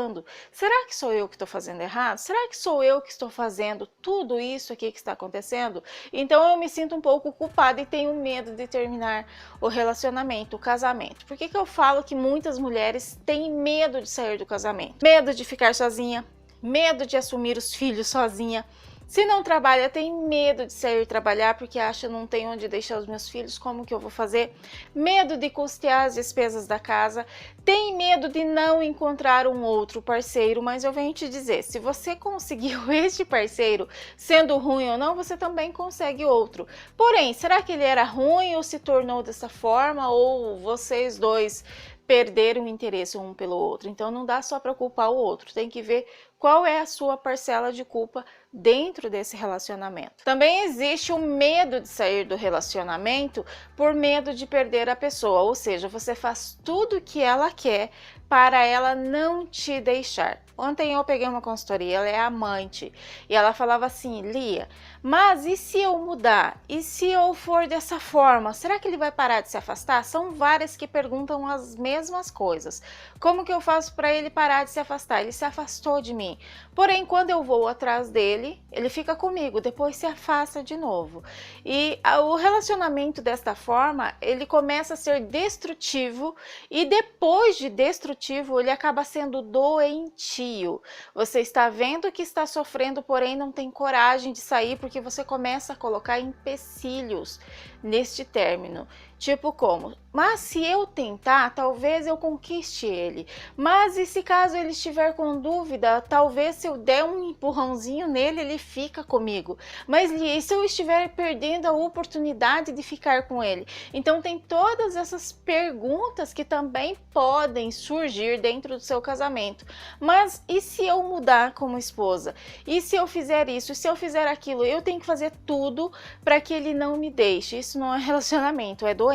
passando? Será que sou eu que estou fazendo errado? Será que sou eu que estou fazendo tudo isso aqui que está acontecendo? Então eu me sinto um pouco culpada e tenho medo de terminar o relacionamento, o casamento. Por que eu falo que muitas mulheres têm medo de sair do casamento? Medo de ficar sozinha, medo de assumir os filhos sozinha. Se não trabalha, tem medo de sair trabalhar porque acha não tem onde deixar os meus filhos, como que eu vou fazer? Medo de custear as despesas da casa, tem medo de não encontrar um outro parceiro, mas eu venho te dizer, se você conseguiu este parceiro, sendo ruim ou não, você também consegue outro. Porém, será que ele era ruim ou se tornou dessa forma, ou vocês dois perderam o interesse um pelo outro? Então não dá só para culpar o outro, tem que ver qual é a sua parcela de culpa dentro desse relacionamento. Também existe o medo de sair do relacionamento por medo de perder a pessoa, ou seja, você faz tudo o que ela quer para ela não te deixar. Ontem eu peguei uma consultoria, ela é amante, e ela falava assim: Lia, mas e se eu mudar? E se eu for dessa forma? Será que ele vai parar de se afastar? São várias que perguntam as mesmas coisas. Como que eu faço para ele parar de se afastar? Ele se afastou de mim. Porém, quando eu vou atrás dele, ele fica comigo, depois se afasta de novo. E o relacionamento desta forma, ele começa a ser destrutivo e depois de destrutivo, ele acaba sendo doentio. Você está vendo que está sofrendo, porém não tem coragem de sair porque você começa a colocar empecilhos neste término. Tipo como, mas se eu tentar, talvez eu conquiste ele. Mas e se caso ele estiver com dúvida, talvez se eu der um empurrãozinho nele, ele fica comigo. Mas e se eu estiver perdendo a oportunidade de ficar com ele? Então tem todas essas perguntas que também podem surgir dentro do seu casamento. Mas e se eu mudar como esposa? E se eu fizer isso? E se eu fizer aquilo? Eu tenho que fazer tudo para que ele não me deixe. Isso não é relacionamento, é doença.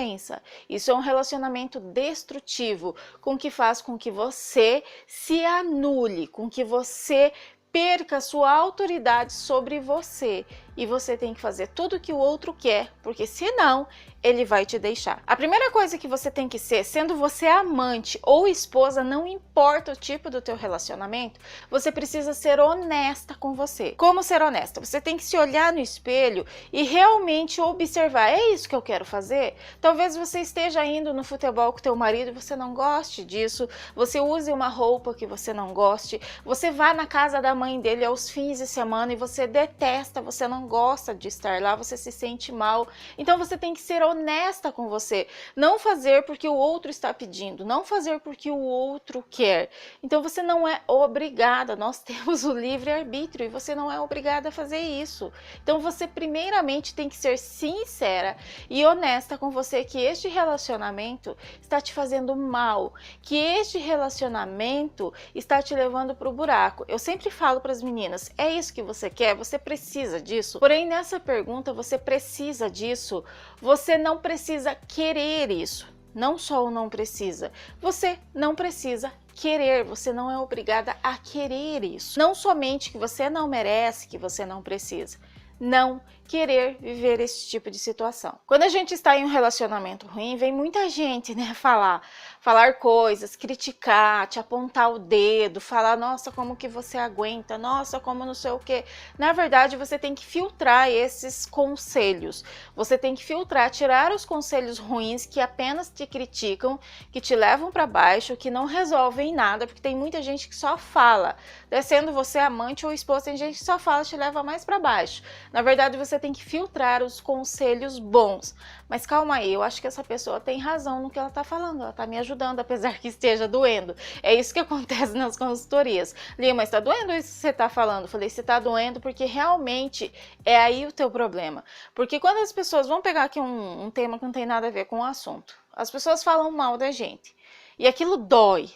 Isso é um relacionamento destrutivo, com que faz com que você se anule, com que você perca a sua autoridade sobre você. E você tem que fazer tudo o que o outro quer, porque senão ele vai te deixar. A primeira coisa que você tem que ser, sendo você amante ou esposa, não importa o tipo do teu relacionamento, você precisa ser honesta com você. Como ser honesta? Você tem que se olhar no espelho e realmente observar, é isso que eu quero fazer? Talvez você esteja indo no futebol com teu marido e você não goste disso, você use uma roupa que você não goste, você vá na casa da mãe dele aos fins de semana e você detesta, você não gosta de estar lá, você se sente mal. Então você tem que ser honesta com você, não fazer porque o outro está pedindo, não fazer porque o outro quer. Então você não é obrigada, nós temos o livre-arbítrio e você não é obrigada a fazer isso. Então você primeiramente tem que ser sincera e honesta com você que este relacionamento está te fazendo mal, que este relacionamento está te levando para o buraco. Eu sempre falo para as meninas, é isso que você quer? Você precisa disso? Porém, nessa pergunta, você precisa disso? Você não precisa querer isso. Não só o não precisa, você não precisa querer, você não é obrigada a querer isso. Não somente que você não merece, que você não precisa. Não querer viver esse tipo de situação. Quando a gente está em um relacionamento ruim, vem muita gente, né, falar coisas, criticar, te apontar o dedo, falar, nossa, como que você aguenta, nossa, como não sei o que. Na verdade, você tem que filtrar esses conselhos. Você tem que filtrar, tirar os conselhos ruins que apenas te criticam, que te levam para baixo, que não resolvem nada, porque tem muita gente que só fala. Sendo você amante ou esposa, tem gente que só fala, te leva mais para baixo. Na verdade, você tem que filtrar os conselhos bons. Mas calma aí, eu acho que essa pessoa tem razão no que ela está falando, ela está me ajudando, apesar que esteja doendo. É isso que acontece nas consultorias. Lia, mas está doendo isso que você está falando? Eu falei, você está doendo porque realmente é aí o teu problema. Porque quando as pessoas, vão pegar aqui um tema que não tem nada a ver com o assunto, as pessoas falam mal da gente. E aquilo dói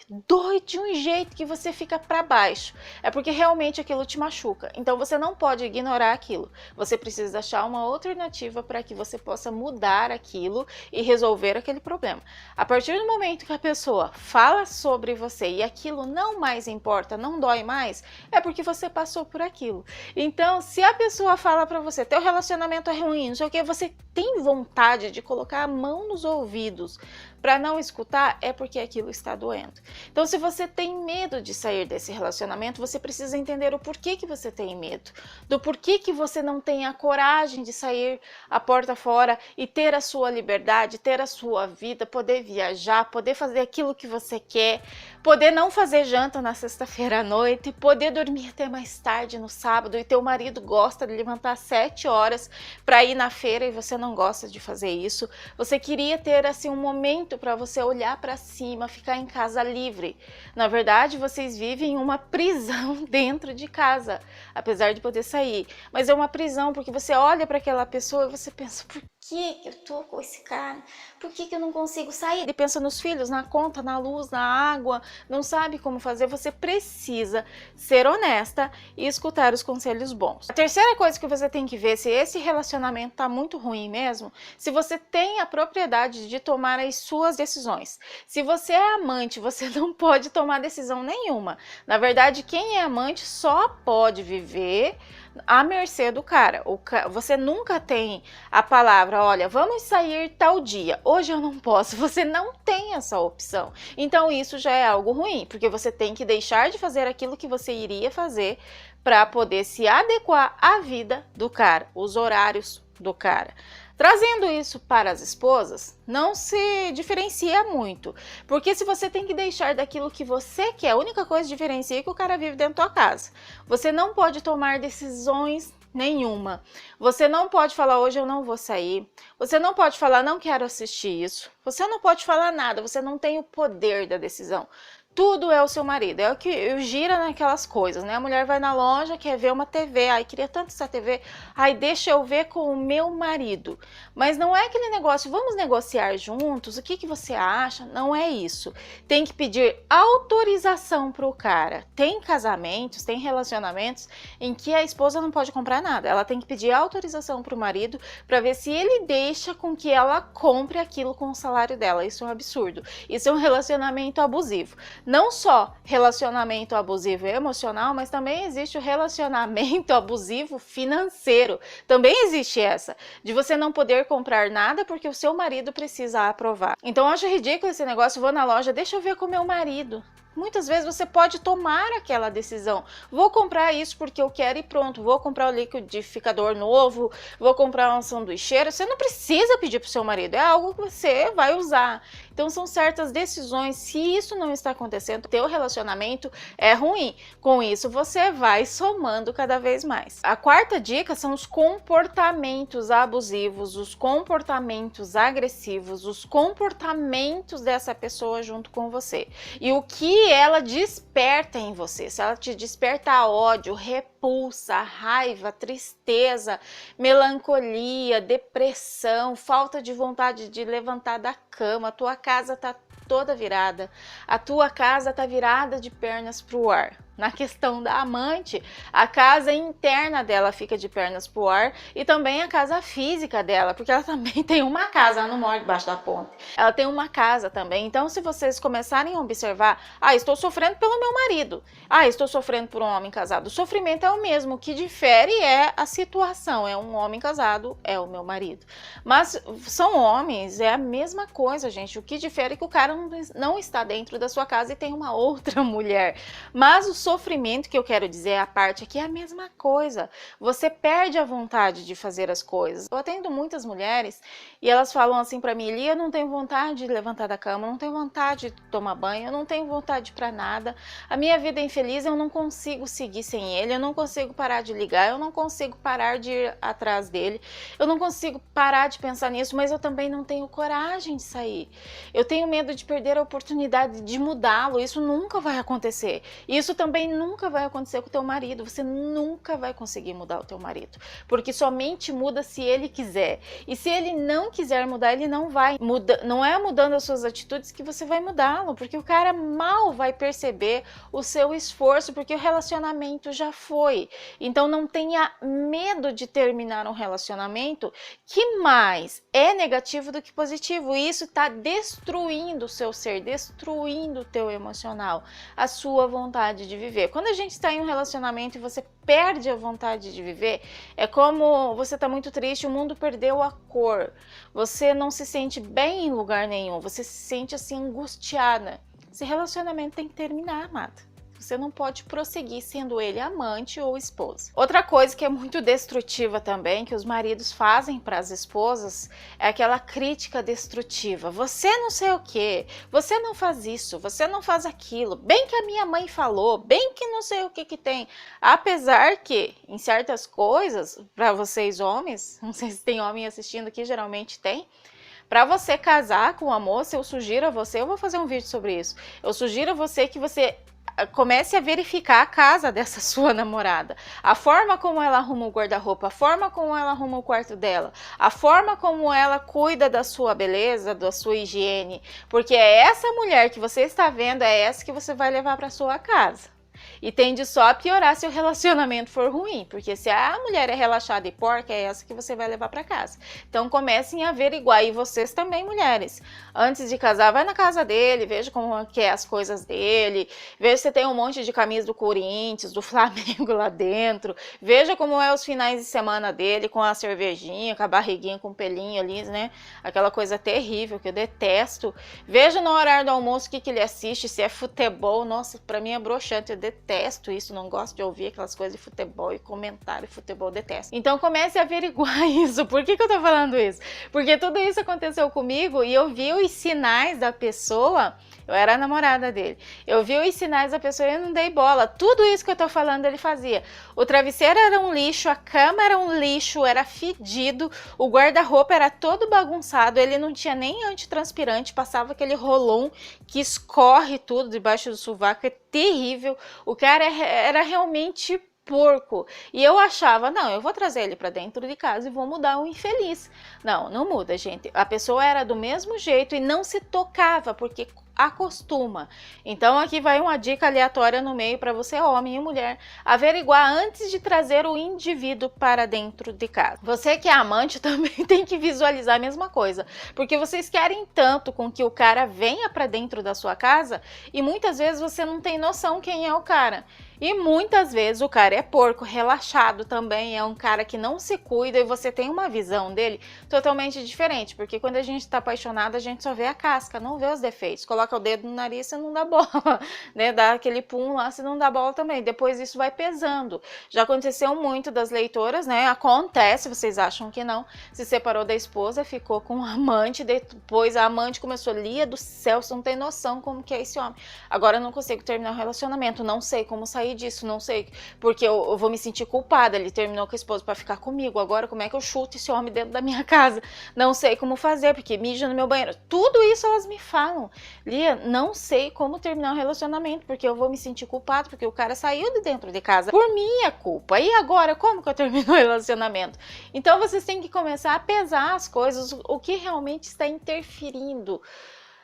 de um jeito que você fica para baixo. É porque realmente aquilo te machuca. Então você não pode ignorar aquilo. Você precisa achar uma alternativa para que você possa mudar aquilo e resolver aquele problema. A partir do momento que a pessoa fala sobre você e aquilo não mais importa, não dói mais, é porque você passou por aquilo. Então, se a pessoa fala para você, teu relacionamento é ruim, não sei o que, você tem vontade de colocar a mão nos ouvidos para não escutar, é porque aquilo está doendo. Então, se você tem medo de sair desse relacionamento, você precisa entender o porquê que você tem medo, do porquê que você não tem a coragem de sair a porta fora e ter a sua liberdade, ter a sua vida, poder viajar, poder fazer aquilo que você quer, poder não fazer janta na sexta-feira à noite, poder dormir até mais tarde no sábado, e teu marido gosta de levantar às 7 horas para ir na feira e você não gosta de fazer isso. Você queria ter assim um momento para você olhar para cima, ficar em casa livre. Na verdade, vocês vivem uma prisão dentro de casa, apesar de poder sair. Mas é uma prisão porque você olha para aquela pessoa e você pensa, por que eu tô com esse cara? Por que eu não consigo sair? E pensa nos filhos, na conta, na luz, na água, não sabe como fazer. Você precisa ser honesta e escutar os conselhos bons. A terceira coisa que você tem que ver se esse relacionamento tá muito ruim mesmo, se você tem a propriedade de tomar as suas decisões. Se você é amante, você não pode tomar decisão nenhuma. Na verdade, quem é amante só pode viver à mercê do cara. Você nunca tem a palavra, olha, vamos sair tal dia, hoje eu não posso. Você não tem essa opção. Então isso já é algo ruim, porque você tem que deixar de fazer aquilo que você iria fazer para poder se adequar à vida do cara, os horários do cara. Trazendo isso para as esposas, não se diferencia muito, porque se você tem que deixar daquilo que você quer, a única coisa que diferencia é que o cara vive dentro da tua casa. Você não pode tomar decisões nenhuma. Você não pode falar, hoje eu não vou sair. Você não pode falar, não quero assistir isso. Você não pode falar nada, você não tem o poder da decisão. Tudo é o seu marido, é o que gira naquelas coisas, né? A mulher vai na loja, quer ver uma TV, ai, queria tanto essa TV, ai, deixa eu ver com o meu marido. Mas não é aquele negócio, vamos negociar juntos, o que você acha? Não é isso. Tem que pedir autorização pro cara. Tem casamentos, tem relacionamentos em que a esposa não pode comprar nada. Ela tem que pedir autorização pro marido para ver se ele deixa com que ela compre aquilo com o salário dela. Isso é um absurdo. Isso é um relacionamento abusivo. Não só relacionamento abusivo emocional, mas também existe o relacionamento abusivo financeiro. Também existe essa, de você não poder comprar nada porque o seu marido precisa aprovar. Então eu acho ridículo esse negócio, vou na loja, deixa eu ver com o meu marido. Muitas vezes você pode tomar aquela decisão, vou comprar isso porque eu quero e pronto, vou comprar o liquidificador novo, vou comprar uma sanduicheira, você não precisa pedir para o seu marido, é algo que você vai usar. Então são certas decisões, se isso não está acontecendo, teu relacionamento é ruim. Com isso você vai somando cada vez mais. A quarta dica são os comportamentos abusivos, os comportamentos agressivos, os comportamentos dessa pessoa junto com você. E o que ela desperta em você, se ela te desperta ódio, repulsa, raiva, tristeza, melancolia, depressão, falta de vontade de levantar da cama, a tua casa tá toda virada, a tua casa tá virada de pernas pro ar. Na questão da amante, a casa interna dela fica de pernas pro ar e também a casa física dela, porque ela também tem uma casa, ela não mora debaixo da ponte. Ela tem uma casa também. Então, se vocês começarem a observar, estou sofrendo pelo meu marido, estou sofrendo por um homem casado, o sofrimento é o mesmo, o que difere é a situação, é um homem casado, é o meu marido. Mas são homens, é a mesma coisa, gente. O que difere é que o cara não está dentro da sua casa e tem uma outra mulher. Mas o sofrimento que eu quero dizer, a parte aqui, é a mesma coisa. Você perde a vontade de fazer as coisas. Eu atendo muitas mulheres e elas falam assim pra mim, Lia, eu não tenho vontade de levantar da cama, eu não tenho vontade de tomar banho, eu não tenho vontade pra nada, a minha vida é infeliz, eu não consigo seguir sem ele, eu não consigo parar de ligar, eu não consigo parar de ir atrás dele, eu não consigo parar de pensar nisso, mas eu também não tenho coragem de sair. Eu tenho medo de perder a oportunidade de mudá-lo, isso nunca vai acontecer. Isso também nunca vai acontecer com o teu marido, você nunca vai conseguir mudar o teu marido, porque somente muda se ele quiser, e se ele não quiser mudar, ele não vai mudar, não é mudando as suas atitudes que você vai mudá-lo, porque o cara mal vai perceber o seu esforço, porque o relacionamento já foi. Então não tenha medo de terminar um relacionamento que mais é negativo do que positivo, e isso está destruindo o seu ser, destruindo o teu emocional, a sua vontade de viver. Quando a gente está em um relacionamento e você perde a vontade de viver. É como você está muito triste, o mundo perdeu a cor. Você não se sente bem em lugar nenhum, você se sente assim angustiada. Esse relacionamento tem que terminar, amada. Você não pode prosseguir sendo ele amante ou esposa. Outra coisa que é muito destrutiva também, que os maridos fazem para as esposas, é aquela crítica destrutiva. Você não sei o que, você não faz isso, você não faz aquilo, bem que a minha mãe falou, bem que não sei o que tem. Apesar que, em certas coisas, para vocês homens, não sei se tem homem assistindo aqui, geralmente tem, para você casar com a moça, eu sugiro a você, eu vou fazer um vídeo sobre isso, eu sugiro a você que você comece a verificar a casa dessa sua namorada, a forma como ela arruma o guarda-roupa, a forma como ela arruma o quarto dela, a forma como ela cuida da sua beleza, da sua higiene, porque é essa mulher que você está vendo, é essa que você vai levar para sua casa. E tende só a piorar se o relacionamento for ruim, porque se a mulher é relaxada e porca, é essa que você vai levar para casa. Então comecem a averiguar, e vocês também, mulheres, antes de casar, vai na casa dele, veja como que é as coisas dele, veja se tem um monte de camisa do Corinthians, do Flamengo lá dentro, veja como é os finais de semana dele, com a cervejinha, com a barriguinha, com o pelinho ali, né, aquela coisa terrível que eu detesto. Veja no horário do almoço o que ele assiste, se é futebol, nossa, pra mim é broxante, eu detesto isso, não gosto de ouvir aquelas coisas de futebol e comentário de futebol, detesto. Então comece a averiguar isso. Por que eu tô falando isso? Porque tudo isso aconteceu comigo e eu vi os sinais da pessoa, eu era a namorada dele, eu vi os sinais da pessoa e eu não dei bola. Tudo isso que eu tô falando ele fazia. O travesseiro era um lixo, a cama era um lixo, era fedido, o guarda-roupa era todo bagunçado, ele não tinha nem antitranspirante, passava aquele rolon que escorre tudo debaixo do sovaco, é terrível. O cara era realmente porco. E eu achava, não, eu vou trazer ele para dentro de casa e vou mudar o infeliz. Não, não muda, gente. A pessoa era do mesmo jeito e não se tocava, porque acostuma. Então aqui vai uma dica aleatória no meio para você, homem e mulher, averiguar antes de trazer o indivíduo para dentro de casa. Você que é amante também tem que visualizar a mesma coisa, porque vocês querem tanto com que o cara venha para dentro da sua casa e muitas vezes você não tem noção quem é o cara. E muitas vezes o cara é porco, relaxado também, é um cara que não se cuida e você tem uma visão dele totalmente diferente, porque quando a gente está apaixonado a gente só vê a casca, não vê os defeitos. Coloca o dedo no nariz, você não dá bola, né? Dá aquele pum lá, você não dá bola também. Depois isso vai pesando. Já aconteceu muito das leitoras, né? Acontece, vocês acham que não, se separou da esposa, ficou com um amante, depois a amante começou, Lia do céu, você não tem noção como que é esse homem. Agora eu não consigo terminar o relacionamento, não sei como sair disso, não sei, porque eu vou me sentir culpada, ele terminou com a esposa para ficar comigo, agora como é que eu chuto esse homem dentro da minha casa? Não sei como fazer, porque mija no meu banheiro. Tudo isso elas me falam. Lia, não sei como terminar o relacionamento, porque eu vou me sentir culpada, porque o cara saiu de dentro de casa por minha culpa. E agora, como que eu termino o relacionamento? Então vocês têm que começar a pesar as coisas, o que realmente está interferindo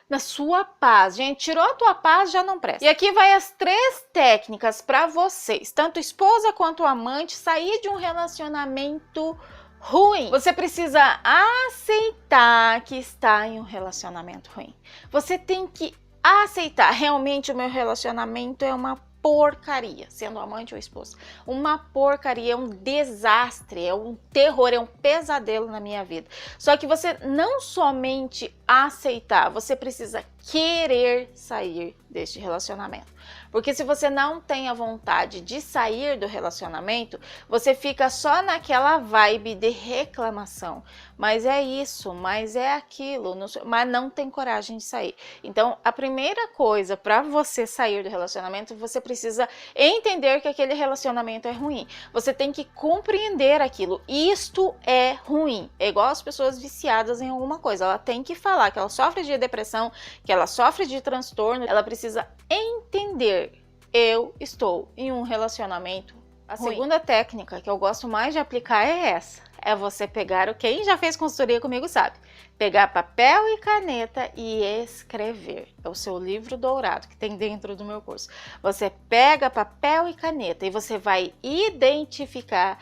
na sua paz. Gente, tirou a tua paz, já não presta. E aqui vai as 3 técnicas para vocês, tanto esposa quanto amante, sair de um relacionamento ruim. Você precisa aceitar que está em um relacionamento ruim. Você tem que aceitar, realmente o meu relacionamento é uma porcaria, sendo amante ou esposa. Uma porcaria, é um desastre, é um terror, é um pesadelo na minha vida. Só que você não somente aceitar, você precisa querer sair deste relacionamento. Porque se você não tem a vontade de sair do relacionamento, você fica só naquela vibe de reclamação. Mas é isso, mas é aquilo, mas não tem coragem de sair. Então, a primeira coisa para você sair do relacionamento, você precisa entender que aquele relacionamento é ruim. Você tem que compreender aquilo. Isto é ruim. É igual as pessoas viciadas em alguma coisa. Ela tem que falar que ela sofre de depressão, que ela sofre de transtorno. Ela precisa entender. Eu estou em um relacionamento ruim. A segunda técnica que eu gosto mais de aplicar é essa. É você pegar, quem já fez consultoria comigo sabe, pegar papel e caneta e escrever. É o seu livro dourado que tem dentro do meu curso. Você pega papel e caneta e você vai identificar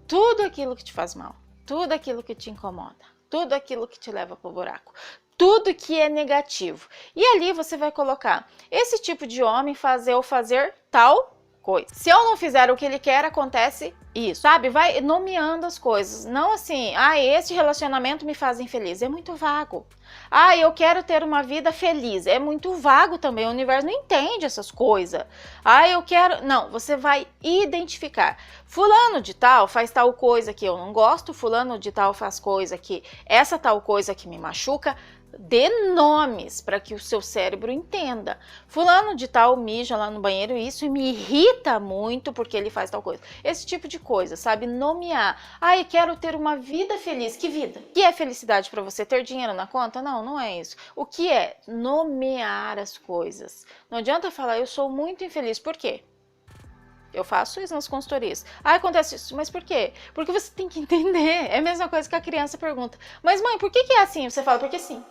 tudo aquilo que te faz mal, tudo aquilo que te incomoda, tudo aquilo que te leva para o buraco, tudo que é negativo. E ali você vai colocar, esse tipo de homem fazer tal coisa. Se eu não fizer o que ele quer, acontece isso, sabe? Vai nomeando as coisas. Não assim, esse relacionamento me faz infeliz. É muito vago. Eu quero ter uma vida feliz. É muito vago também. O universo não entende essas coisas. Eu quero... Não, você vai identificar. Fulano de tal faz tal coisa que eu não gosto. Fulano de tal faz coisa que... Essa tal coisa que me machuca. Dê nomes para que o seu cérebro entenda. Fulano de tal mija lá no banheiro, isso me irrita muito porque ele faz tal coisa. Esse tipo de coisa, sabe? Nomear. Eu quero ter uma vida feliz. Que vida? O que é felicidade para você? Ter dinheiro na conta? Não, não é isso. O que é? Nomear as coisas. Não adianta falar, eu sou muito infeliz. Por quê? Eu faço isso nas consultorias. Acontece isso, mas por quê? Porque você tem que entender. É a mesma coisa que a criança pergunta. Mas mãe, por que é assim? Você fala, porque sim.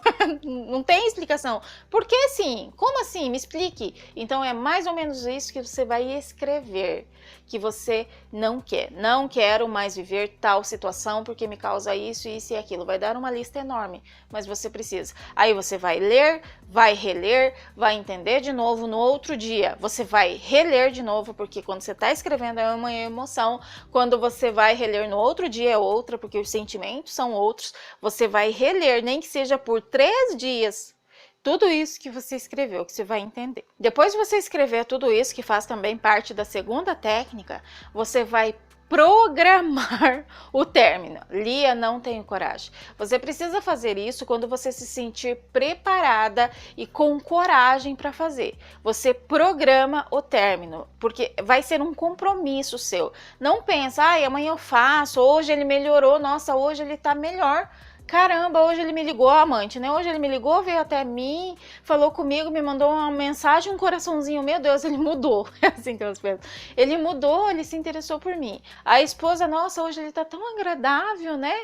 Não tem explicação. Por que sim? Como assim? Me explique. Então é mais ou menos isso que você vai escrever. Que você não quer. Não quero mais viver tal situação porque me causa isso, isso e aquilo. Vai dar uma lista enorme, mas você precisa. Aí você vai ler, vai reler, vai entender de novo no outro dia. Você vai reler de novo, porque quando você está escrevendo é uma emoção. Quando você vai reler no outro dia é outra, porque os sentimentos são outros. Você vai reler, nem que seja por 3 dias. Tudo isso que você escreveu, que você vai entender. Depois de você escrever tudo isso, que faz também parte da segunda técnica, você vai programar o término. Lia, não tenho coragem. Você precisa fazer isso quando você se sentir preparada e com coragem para fazer. Você programa o término, porque vai ser um compromisso seu. Não pensa, amanhã eu faço, hoje ele melhorou, nossa, hoje ele tá melhor. Caramba, hoje ele me ligou, amante, né? Hoje ele me ligou, veio até mim, falou comigo, me mandou uma mensagem, um coraçãozinho. Meu Deus, ele mudou. É assim que elas pensam. Ele mudou, ele se interessou por mim. A esposa, nossa, hoje ele tá tão agradável, né?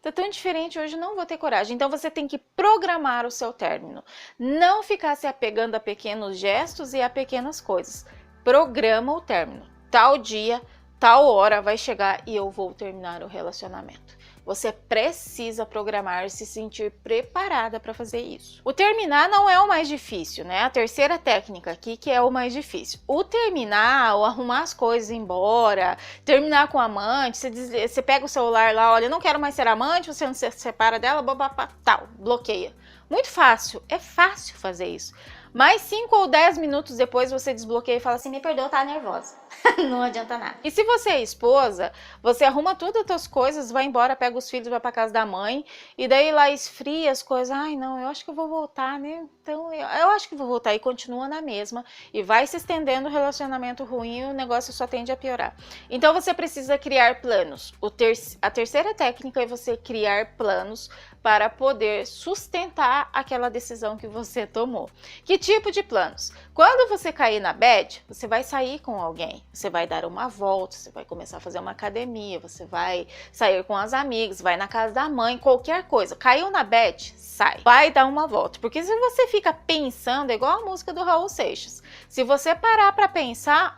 Tá tão diferente, hoje não vou ter coragem. Então você tem que programar o seu término. Não ficar se apegando a pequenos gestos e a pequenas coisas. Programa o término. Tal dia, tal hora vai chegar e eu vou terminar o relacionamento. Você precisa programar e se sentir preparada para fazer isso. O terminar não é o mais difícil, né? A terceira técnica aqui que é o mais difícil. O terminar, ou arrumar as coisas embora, terminar com o amante, você pega o celular lá, olha, não quero mais ser amante, você não se separa dela, tal, bloqueia. Muito fácil, é fácil fazer isso. Mas 5 ou 10 minutos depois você desbloqueia e fala assim, me perdoa, tá nervosa. Não adianta nada. E se você é esposa, você arruma tudo as suas coisas, vai embora, pega os filhos, vai pra casa da mãe, e daí lá esfria as coisas, não, eu acho que eu vou voltar, né? Então, eu acho que vou voltar, e continua na mesma, e vai se estendendo o relacionamento ruim, e o negócio só tende a piorar. Então você precisa criar planos. A terceira técnica é você criar planos para poder sustentar aquela decisão que você tomou. Que tipo de planos? Quando você cair na bad, você vai sair com alguém, você vai dar uma volta, você vai começar a fazer uma academia, você vai sair com as amigas, vai na casa da mãe, qualquer coisa. Caiu na bad, sai. Vai dar uma volta, porque se você fica pensando, é igual a música do Raul Seixas, se você parar para pensar,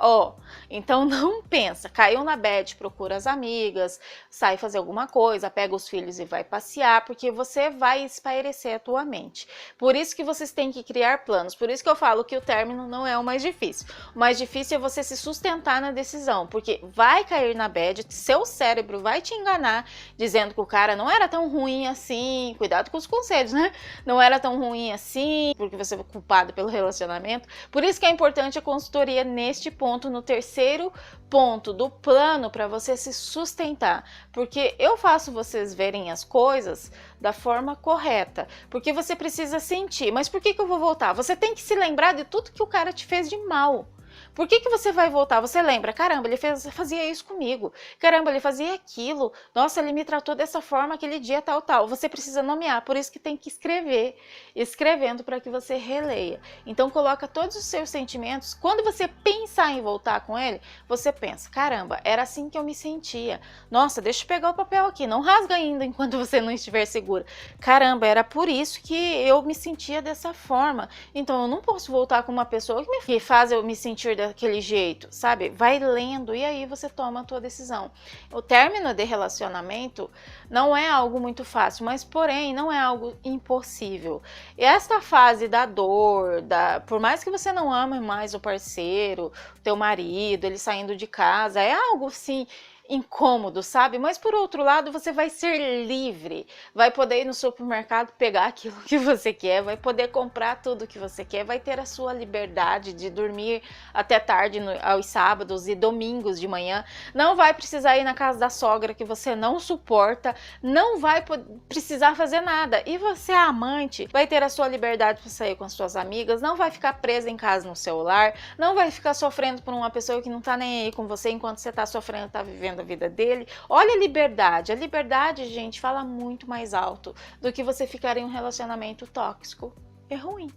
então não pensa. Caiu na bad, procura as amigas, sai fazer alguma coisa, pega os filhos e vai passear, porque você vai espairecer a tua mente. Por isso que vocês têm que criar planos, por isso que eu falo que o término não é o mais difícil. O mais difícil é você se sustentar na decisão, porque vai cair na bad, seu cérebro vai te enganar, dizendo que o cara não era tão ruim assim, cuidado com os conselhos, né? Não era tão ruim assim, porque você é culpado pelo relacionamento. Por isso que é importante a consultoria neste ponto, no terceiro ponto do plano, para você se sustentar, porque eu faço vocês verem as coisas da forma correta, porque você precisa sentir, mas por que eu vou voltar? Você tem que se lembrar de tudo que o cara te fez de mal. Por que você vai voltar? Você lembra, caramba, ele fazia isso comigo, caramba, ele fazia aquilo, nossa, ele me tratou dessa forma aquele dia, tal, tal. Você precisa nomear, por isso que tem que escrever, escrevendo para que você releia. Então coloca todos os seus sentimentos, quando você pensar em voltar com ele, você pensa, caramba, era assim que eu me sentia, nossa, deixa eu pegar o papel aqui, não rasga ainda enquanto você não estiver segura, caramba, era por isso que eu me sentia dessa forma, então eu não posso voltar com uma pessoa que me faz eu me sentir dessa daquele jeito, sabe? Vai lendo e aí você toma a tua decisão. O término de relacionamento não é algo muito fácil, mas porém não é algo impossível. E esta fase da dor, por mais que você não ame mais o parceiro, o teu marido, ele saindo de casa, é algo sim incômodo, sabe? Mas por outro lado, você vai ser livre, vai poder ir no supermercado pegar aquilo que você quer, vai poder comprar tudo que você quer, vai ter a sua liberdade de dormir até tarde aos sábados e domingos de manhã, não vai precisar ir na casa da sogra que você não suporta, não vai precisar fazer nada. E você, amante, vai ter a sua liberdade para sair com as suas amigas, não vai ficar presa em casa no celular, não vai ficar sofrendo por uma pessoa que não tá nem aí com você enquanto você tá sofrendo, tá vivendo a vida dele. Olha a liberdade. A liberdade, gente, fala muito mais alto do que você ficar em um relacionamento tóxico e ruim.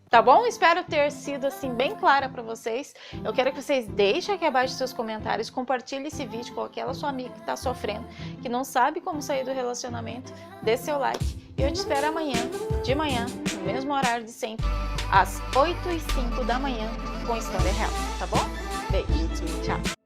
Tá bom? Espero ter sido assim bem clara para vocês. Eu quero que vocês deixem aqui abaixo seus comentários, compartilhe esse vídeo com aquela sua amiga que está sofrendo, que não sabe como sair do relacionamento. Dê seu like e eu te espero amanhã, de manhã, no mesmo horário de sempre, às 8h05 da manhã, com História Real, tá bom? Beijo, tchau!